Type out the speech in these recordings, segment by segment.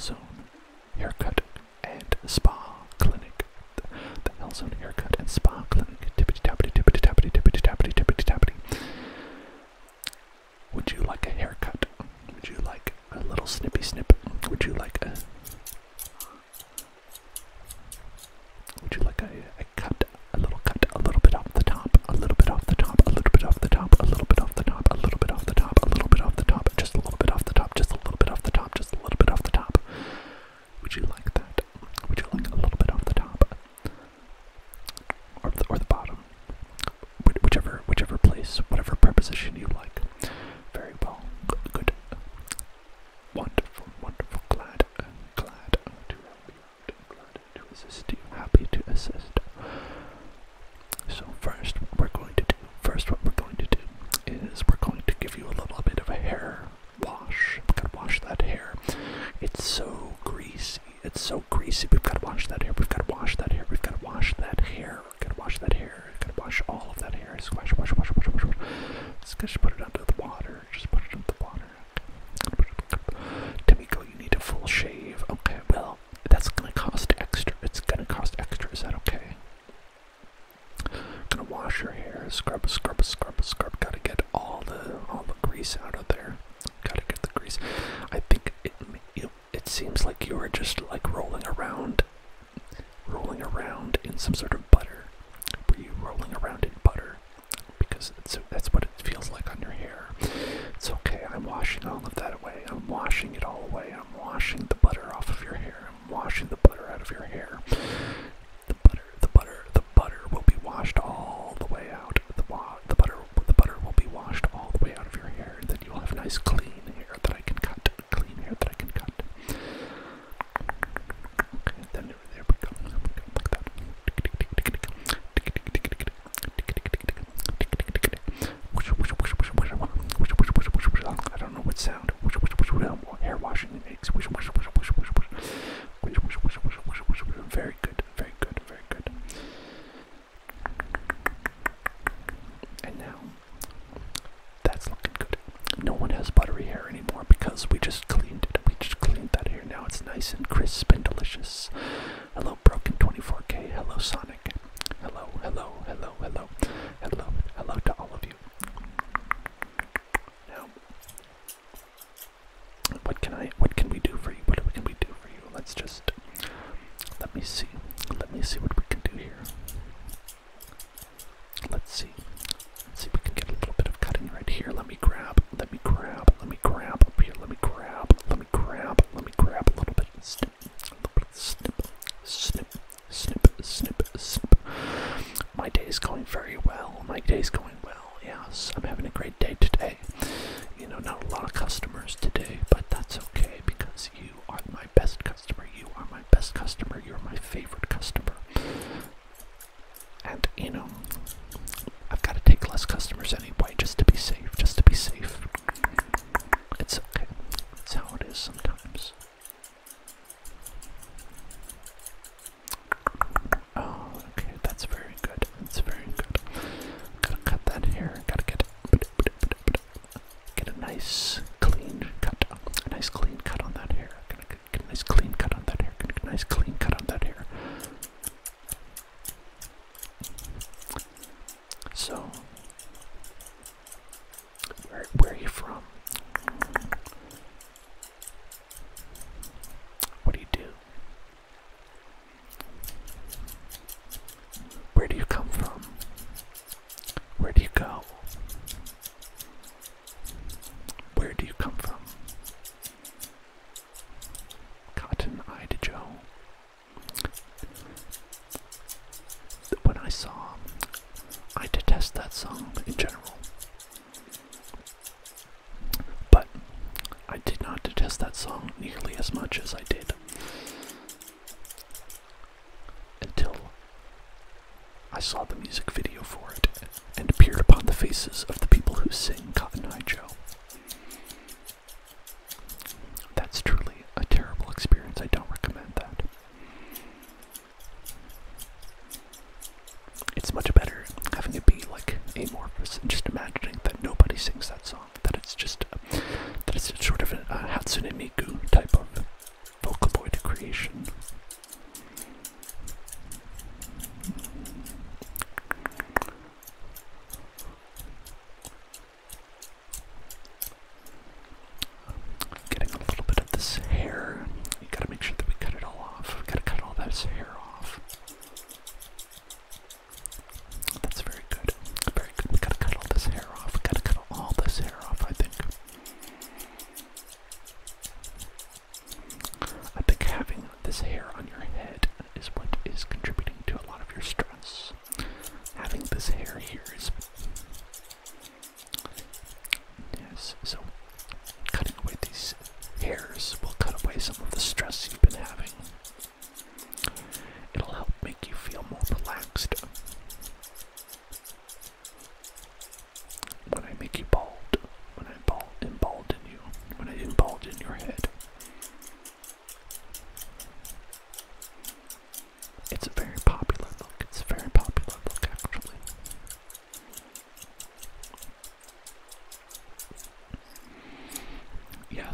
Zone Haircut and Spa Clinic. The L Zone Haircut and Spa Clinic. Tippity tappity, tippity tappity, tippity tappity, tippity tappity. Would you like a haircut? Would you like a little snippy snip? Would you like a cut? A little cut, a little bit off the top, a little bit off the top, a little bit off the top, a little bit off the top, a little bit off the top, a little bit off the top, just a little bit off the top, just a little bit off the top, just a little bit off the top. Would you like that? Would you like a little bit off the top? Or the bottom? Whichever place, whatever preposition you like. Very well. Good. Wonderful, wonderful. Glad to help you out. Glad to assist you. Happy to assist. So first what we're going to do is we're going to give you a little bit of a hair wash. We've got to wash that hair. It's so greasy. It's so greasy. We've got to wash that hair. We've got to wash that hair. We've got to wash that hair. We've got to wash that hair. We've got to wash all of that hair. Wash. Just put it under the water. Just put it under the water. Tamiko, you need a full shave. Okay, well, that's gonna cost extra. It's gonna cost extra. Is that okay? Gonna wash your hair. Scrub. Gotta get all the grease out of there. Gotta get the grease. I think it seems like you were just like rolling around in some sort of butter. Were you rolling around in butter? Because that's what it feels like on your hair. It's okay. I'm washing all of that away. I'm washing it all away. I'm washing the butter off of your hair. I'm washing the butter out of your hair. The butter will be washed all the way out. The butter will be washed all the way out of your hair, and then you'll have nice clean hair that I can cut. Clean hair that I can cut. Okay, then there we go. Like that. I don't know what sound hair washing makes. Very good, very good, very good. And now that's looking good. No one has buttery hair anymore because we just cleaned it. We just cleaned that hair. Now it's nice and crisp and delicious. Hello, Broken 24K. Hello, Sonic. Hello to all of you. Now, what can we do for you? What can we do for you? Let me see what we can do here. Let's see if we can get a little bit of cutting right here. Let me grab up here. Let me grab a little bit. Snip. My day is going very well. Yes, I'm having a great day today. Not a lot of customers today, but that's okay because you are my best customer. You're my favorite customer. And, I've got to take less customers anyway just to be safe. It's okay. It's how it is sometimes. Oh, okay, that's very good. Gotta cut that hair. Gotta get a nice clean cut. A nice clean cut on that hair. Get a nice clean cut on that hair. So, where are you from? What do you do? Where do you come from? Where do you go? Where do you come from? Cotton-eyed Joe. When I detest that song in general. But I did not detest that song nearly as much as I did until I saw the music video for it and appeared upon the faces of the people who sing Cotton Eye Joe.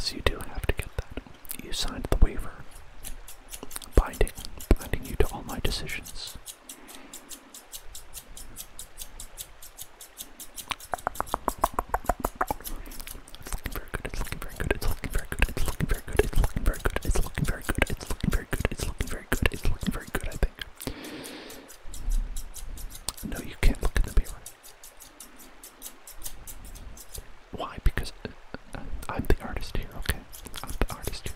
Yes, you do have to get that. You signed the waiver. Binding you to all my decisions. It's looking very good. It's looking very good. It's looking very good. It's looking very good. It's looking very good. It's looking very good. It's looking very good. It's looking very good, I think. No, you can't look in the mirror. Why? Because I'm the artist here, okay? I'm the artist here.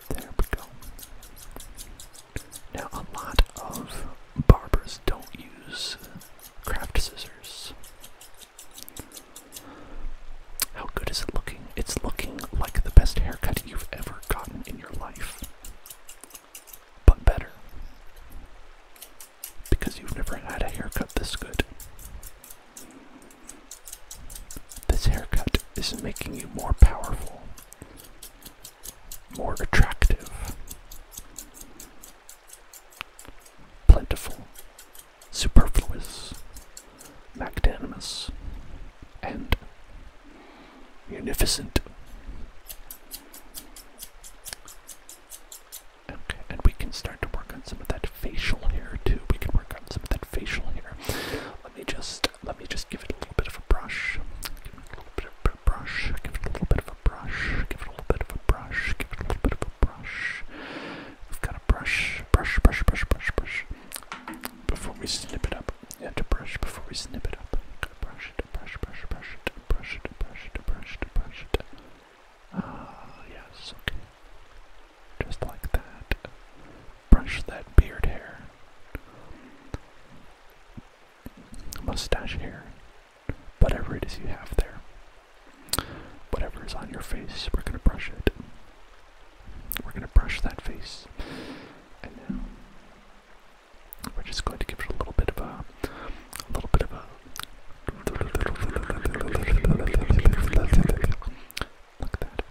There we go. Now, a lot of barbers don't use craft scissors. How good is it looking? It's looking like the best haircut you've ever gotten in your life. But better. Because you've never had a haircut this good. This haircut is making you more powerful, more attractive, plentiful, superfluous, magnanimous, and munificent. Okay, and we can start to work on some of that facial hair too. We can work on some of that facial hair. Let me just give it a little bit of a brush. Give it a little bit of a brush. Give it a little bit of a brush. Give it a little bit of a brush. Give it a little bit of a brush. We've got a brush. Before we snip it up. You have to brush before we snip it up. Gotta brush it, brush it. Yes, okay. Just like that. Brush that beard hair. Mustache hair. Whatever it is you have there. Whatever is on your face, we're gonna brush it. We're gonna brush that face. And now we're just going to give it a little bit of a like that.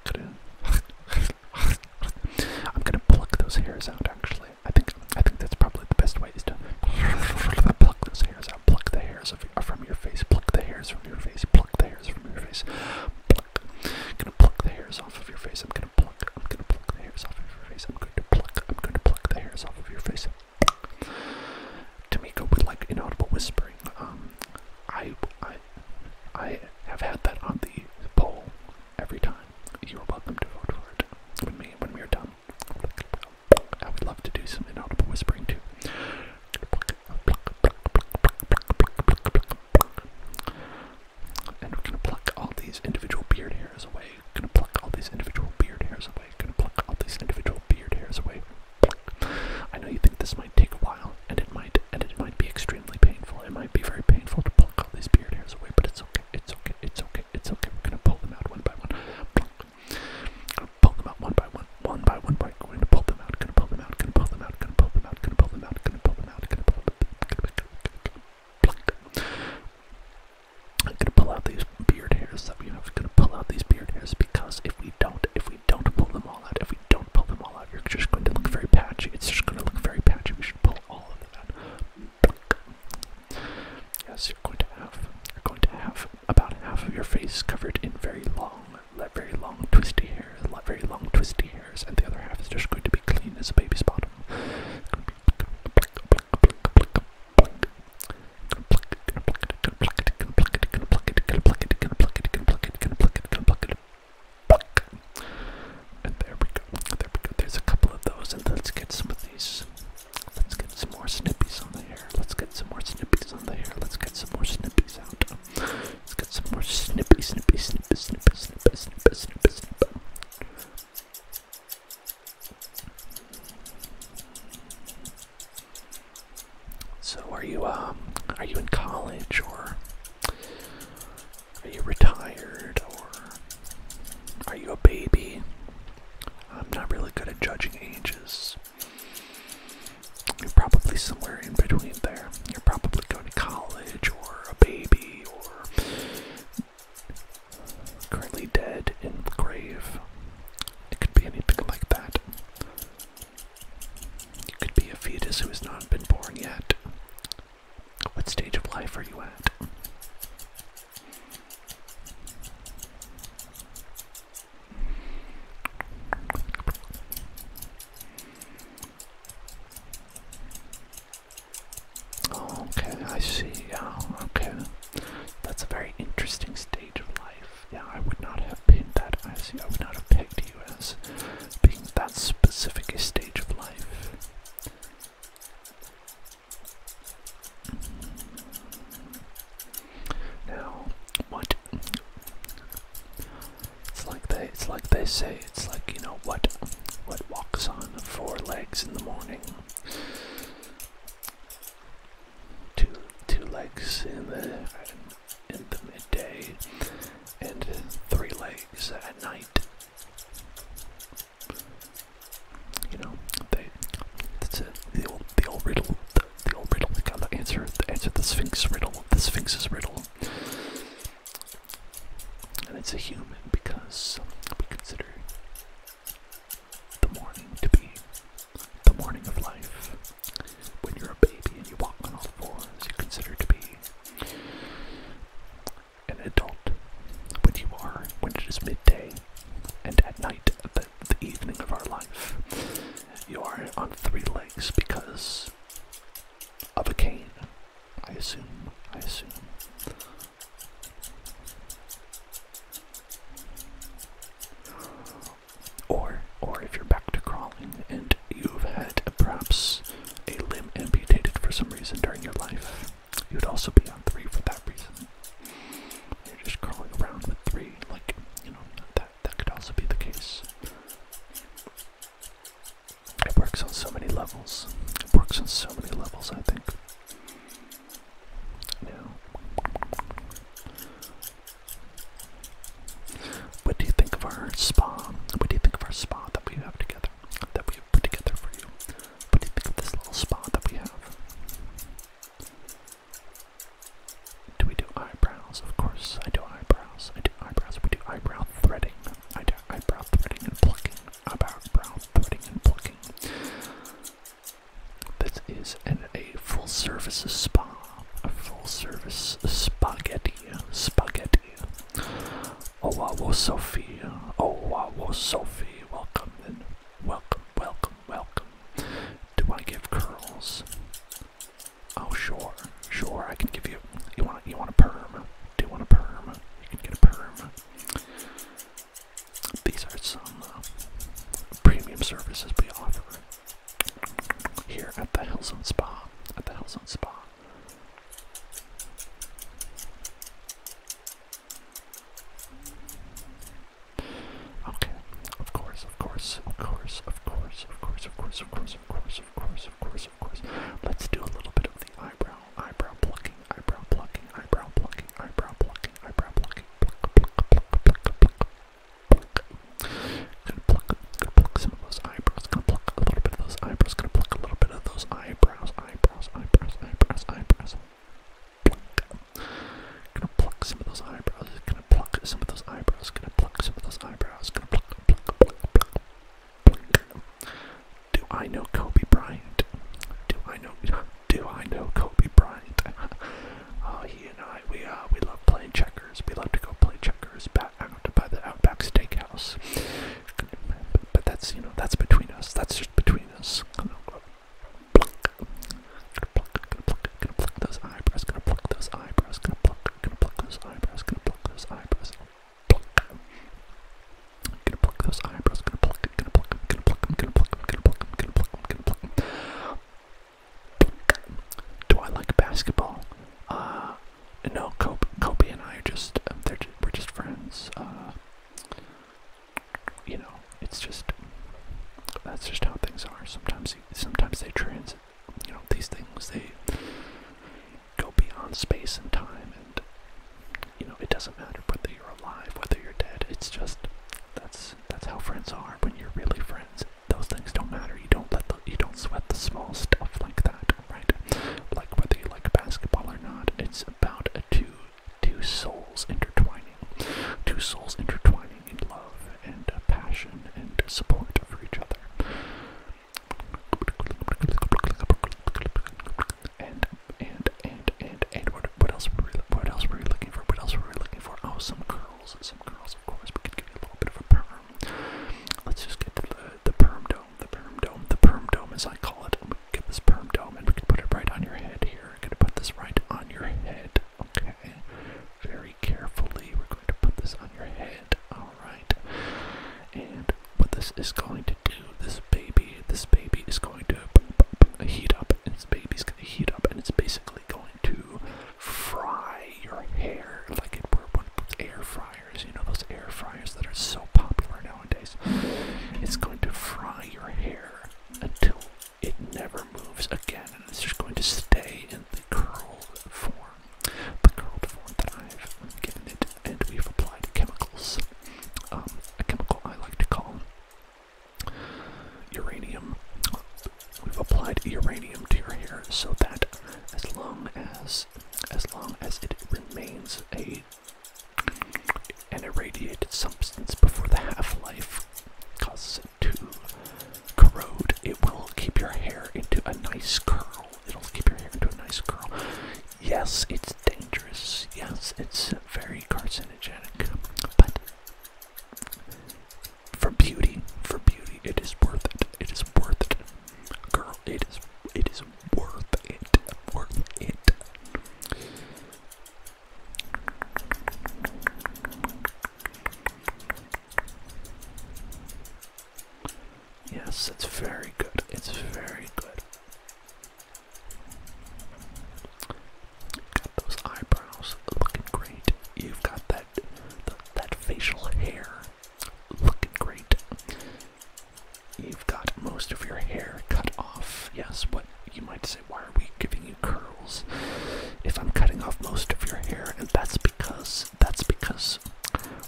I'm gonna pluck those hairs out. Actually, I think that's probably the best way is to pluck those hairs out. Pluck the hairs from your face. Pluck the hairs from your face. Pluck the hairs from your face. Pluck. I'm gonna pluck the hairs off of your face. I'm gonna pluck the hairs off of your face. I'm going to pluck the hairs off of your face. Tamika would like inaudible whispering. I have had that on the poll every time. You are welcome to vote for it when we are done. I would love to do some inaudible whispering too. And we're gonna pluck all these individual beard hairs away. Gonna pluck all these individual beard hairs away. Gonna pluck all these individual beard hairs away. I know you think this might take a while, and it might be extremely painful. It might be very painful to pluck all these beard hairs away, but it's okay. It's okay. It's okay. It's okay. We're gonna pull them out one by one. Gonna pull them out one by one. One by one. We're going to pull them out. Gonna pull them out. Gonna pull them out. Gonna pull them out. Gonna pull them out. Gonna pull them out. Gonna pull them out. Pluck. I'm gonna pull out these beard hairs that we have. Gonna pull out these beard hairs because if we don't pull them all out, you're just going to look very patchy. It's just going to look very patchy. We should pull all of it out. Yes, you're going to have about half of your face covered in very long twisty hairs, and the other half is just going to be clean as a baby's bottom. And there we go. There's a couple of those, and let's get some of these. Let's get some more snippies on the hair. Let's get some more snippies on the hair. Let's get some more snippies out. Let's get some more snip. So are you in college, or are you retired, or are you a baby? I'm not really good at judging ages. You're probably somewhere in between there. You're probably going to college, or a baby, or currently dead in the grave. It could be anything like that. You could be legs in the morning, two legs in the midday, and 3 legs at night. You know, that's it. The old riddle. The old riddle. They gotta answer the Sphinx riddle. The Sphinx's riddle. And it's a human because we consider the morning to be the morning of life. When you're a baby and you walk on all fours, you consider to be an adult. When it is midday, and at night, the evening of our life, you are on 3 legs because of a cane. I assume. Or if you're back to crawling and you've had perhaps a limb amputated for some reason during your life, you'd also be on 3 for that reason. You're just crawling around with 3, like, you know, that could also be the case. It works on so many levels. I think. Now, what do you think of our spa? What do you think of our spa that we have together? That we have put together for you? What do you think of this little spa that we have? Do we do eyebrows? Of course, I do eyebrows. We do eyebrow threading. I do eyebrow threading and plucking. Eyebrow threading and plucking. This is a full-service spa. A full-service spaghetti. Oh, wow, Sophie. Welcome then. Welcome. Do I give curls? Oh, sure. I can give you. You want a perm? Do you want a perm? You can get a perm. These are some premium services we offer here at the Hellzone Spa. Okay, of course. Let's do a little bit of the eyebrow plucking. Gonna pluck some of those eyebrows. Gonna pluck a little bit of those eyebrows. Gonna pluck a little bit of those eyebrows. Gonna pluck some of those eyebrows. Do I know Kobe Bryant? Oh, he and I, we love playing checkers. We love to go play checkers out by the Outback Steakhouse. But that's, that's between us. That's just between us. Gonna pluck those eyebrows. Gonna pluck those eyebrows. Do I like basketball? No, Kobe and I are just, we're just friends. That's just how things are. Sometimes they transit. These things, they go beyond space and time, and it doesn't matter whether you're alive, whether you're dead. It's just that's how friends are. When you're really friends, those things don't matter. You don't sweat the small stuff like that, right? Like whether you like basketball or not. It's about two souls intertwining in love and passion and support for each other. And what else were we looking for? Oh, some curls, of course. We could give you a little bit of a perm. Let's just get to the perm dome. The perm dome, as I call it. We can get this perm dome, and we can put it right on your head here. We're gonna put this right on your head. Okay. Very carefully, we're going to put this on your head. All right. And what this is going to do, this baby is going to heat up, and it's basically going to fry your hair like it were one of those air fryers. Those air fryers that are so popular nowadays. It's going to fry your hair until uranium. We've applied uranium to your hair so that as long as it remains an irradiated substance before the half-life causes it to corrode, it will keep your hair into a nice curl. It'll keep your hair into a nice curl. Yes, it's dangerous. Yes, it's very carcinogenic. But for beauty, it is worth it. It is worth it. Girl, it is worth it. Worth it. Yes, it's very good. It's very good. Got those eyebrows looking great. You've got that facial hair looking great. You've got most of your hair cut off. Yes, what you might say, why are we giving you curls if I'm cutting off most of your hair? And that's because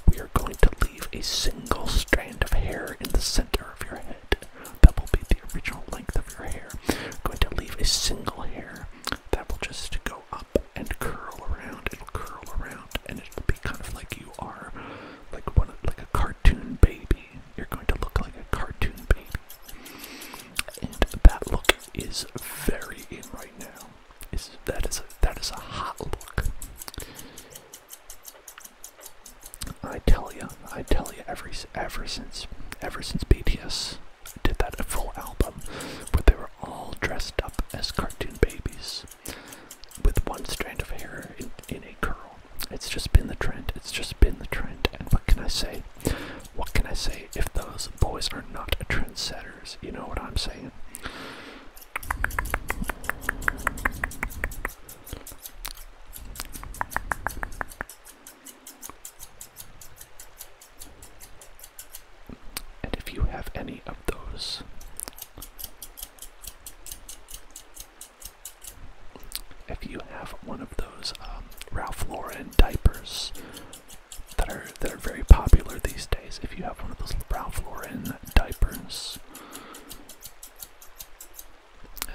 we are going to leave a single strand of hair in the center of your head. That will be the original length of your hair. We're going to leave a single hair that will just go up and curl around. It'll curl around, and it'll be kind of like you are like a cartoon baby. You're going to look like a cartoon baby, and that look is very in right now. That is a hot look. I tell you, ever since BTS did that full album where they were all dressed up as cartoon babies with one strand of hair in a curl. It's just been the trend. It's just been the trend. And what can I say? What can I say if those boys are not trendsetters? You know what I'm saying? And if you have any of those, if you have one of those Ralph Lauren diapers that are very popular these days, if you have one of those Ralph Lauren diapers,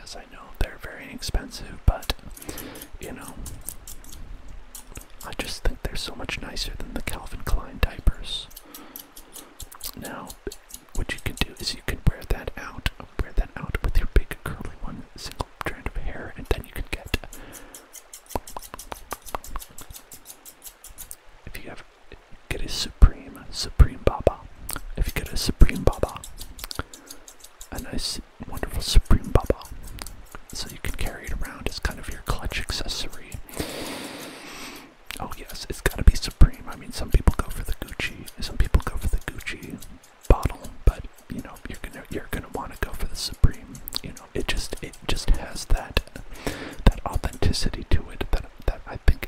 as I know they're very expensive, but you know, I just think they're so much nicer than the Calvin Klein diapers. Now, what you can do is you can wear that out with your big curly one, single strand of hair, and then you can get, if you have, get a Supreme Baba. If you get a Supreme Baba, a nice, wonderful Supreme Baba, so you can carry it around as kind of your clutch accessory. Oh yes, it's gotta be Supreme. I mean, some people go for the Gucci bottle, but you know, you're gonna want to go for the Supreme. You know, it just has that authenticity to it that I think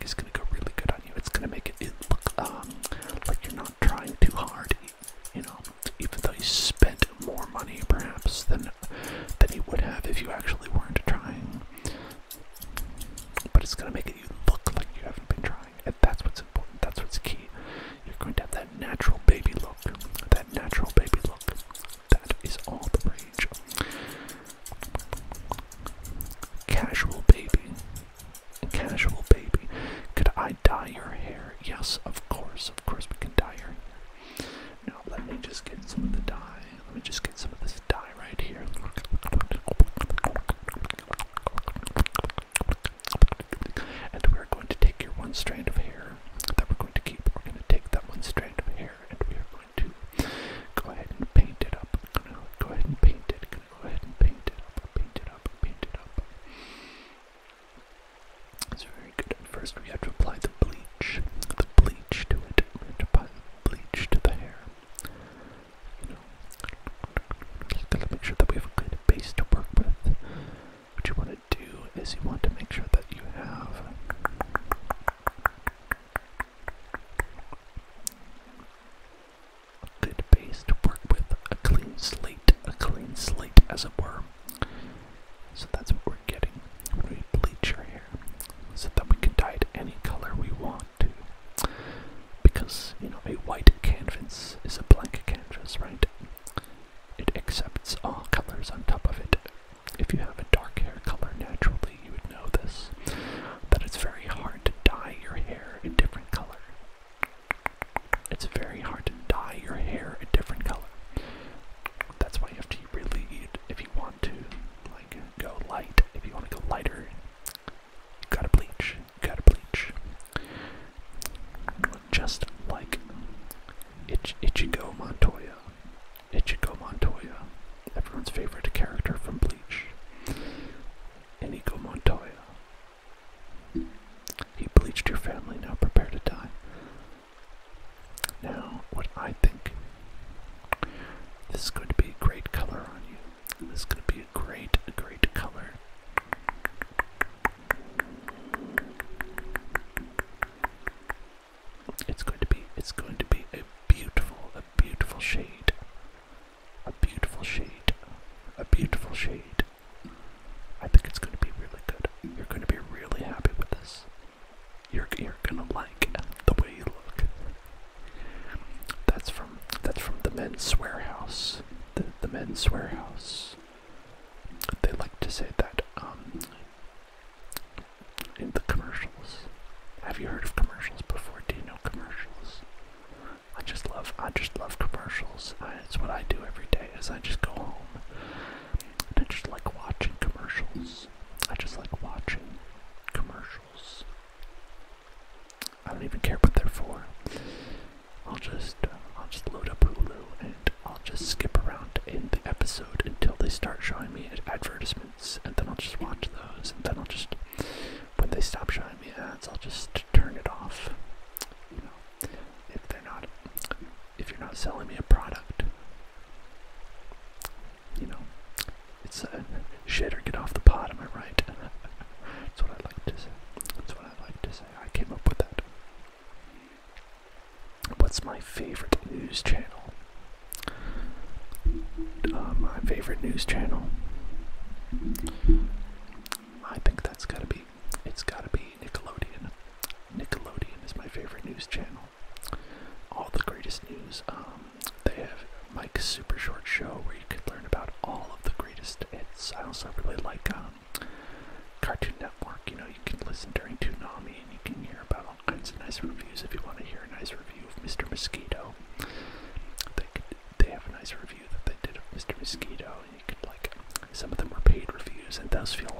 is gonna go really good on you. It's gonna make it look like you're not trying too hard. You know, even though you spent more money perhaps than you would have if you actually weren't trying. But it's gonna make it look like you haven't been trying, and that's what's important. That's what's key. You're going to have that natural baby look. That natural baby look. That is all the rage. Casual baby. Casual baby. Could I dye your hair? Yes, of course. Of course we can dye your hair. Now let me just get some of the dye. Let me just get some of this dye right here. And we're going to take your one strand of hair that we're going to keep. We're going to take that one strand of hair and we are going to go ahead and paint it up. Go ahead and paint it. Go ahead and paint it up. Paint it up. Paint it up. It's very good. First we have to apply the bleach. The bleach to it. We have to apply the bleach to the hair. You know, just gotta make sure that we have a good base to work with. What you want to do is you want to make sure that you have a good base to work with, a clean slate as it were. So that's what we're getting when we bleach your hair, so that we can dye it any color we want to. Because, you know, a white canvas is a blank canvas, right? It accepts favorite character from Bleach, Inigo Montoya. He bleached your family, now prepare to die. Now, what I think, this is going to be a great color on you. This is going to be a great color. It's going to be a beautiful shade. A beautiful shade. A beautiful shade. I think it's going to be really good. You're going to be really happy with this. You're gonna like the way you look. That's from the men's warehouse. The men's warehouse. They like to say that in the commercials. Have you heard of commercials before? Do you know commercials? I just love commercials. It's what I do every day. Is I just go home and I just like watching commercials. I just like watching commercials. I don't even care what they're for. I'll just load up Hulu and I'll just skip around in the episode until they start showing me advertisements, and then I'll just watch those, and then I'll just, when they stop showing me ads, I'll just turn it off. You know, if you're not selling me a product, you know, it's a shit or get off the pot, am I right? That's what I like to say. That's what I like to say. I came up with that. What's my favorite news channel? My favorite news channel, I think it's gotta be Nickelodeon. Nickelodeon is my favorite news channel. All the greatest news. They have Mike's super short show where you can learn about all of the greatest hits. I also really like Cartoon Network. You know, you can listen during Toonami and you can hear about all kinds of nice reviews. If you want to hear a nice review of Mr. Mosquito, they have a nice review that they did of Mr. Mosquito, and you could, like, some of them were paid reviews, and those feel